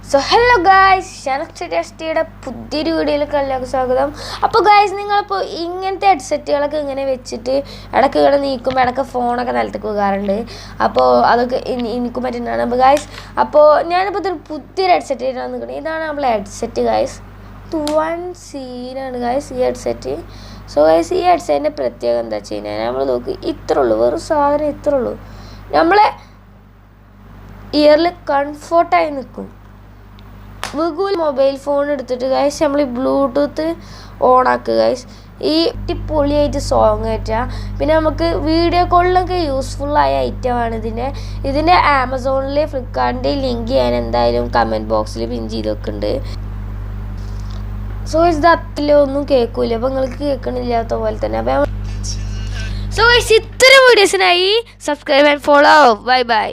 So hello guys, ഷനക്സ് ടെസ്റ്റിയുടെ പുതിയൊരു വീഡിയോയിലേക്ക് എല്ലാവർക്കും സ്വാഗതം. അപ്പോൾ ഗായ്സ്, നിങ്ങളിപ്പോൾ ഇങ്ങനത്തെ ഹെഡ്സെറ്റുകളൊക്കെ ഇങ്ങനെ വെച്ചിട്ട് ഇടയ്ക്ക് ഇവിടെ നീക്കുമ്പോൾ ഇടയ്ക്ക് ഫോണൊക്കെ നിലത്തേക്ക് വെക്കാറുണ്ട്. അപ്പോൾ അതൊക്കെ എനിക്കും പറ്റുന്നതാണ്. അപ്പോൾ ഗായ്സ്, അപ്പോൾ ഞാനിപ്പോൾ ഇതൊരു പുതിയൊരു ഹെഡ്സെറ്റ് ആയിട്ടാണ് നിൽക്കുന്നത്. ഇതാണ് നമ്മളെ ഹെഡ്സെറ്റ് ഗായ്സ്. 1C ഗായ്സ് ഈ ഹെഡ്സെറ്റ്. സോ ഗായ്സ്, ഈ ഹെഡ്സെറ്റിൻ്റെ പ്രത്യേകത എന്താ വെച്ച് കഴിഞ്ഞാൽ നമ്മൾ നോക്കി ഇത്രേ ഉള്ളൂ, വെറും സാധനം ഇത്രേ ഉള്ളൂ. നമ്മളെ ഇയറിൽ കംഫർട്ടായി നിൽക്കും. ഗൂഗിൾ മൊബൈൽ ഫോൺ എടുത്തിട്ട് ഗൈസ് നമ്മൾ ഈ ബ്ലൂടൂത്ത് ഓണാക്കുക ഗൈസ്. ഈ പൊളിയായിട്ട് സോങ് കയറ്റുക. പിന്നെ നമുക്ക് വീഡിയോ കോളിലൊക്കെ യൂസ്ഫുള്ളായ ഐറ്റമാണ് ഇതിൻ്റെ ആമസോണിൽ ഫ്ലിപ്കാർട്ടിൻ്റെ ലിങ്ക് ഞാൻ എന്തായാലും കമൻറ്റ് ബോക്സിൽ പിൻ ചെയ്ത് വെക്കുന്നുണ്ട്. സോ ഇത് അത്തിലൊന്നും കേൾക്കില്ല, അപ്പോൾ നിങ്ങൾക്ക് കേൾക്കണില്ലാത്ത പോലെ തന്നെ. അപ്പോൾ സോ ഇത്തരം വീഡിയോസിനായി subscribe and follow. Bye by.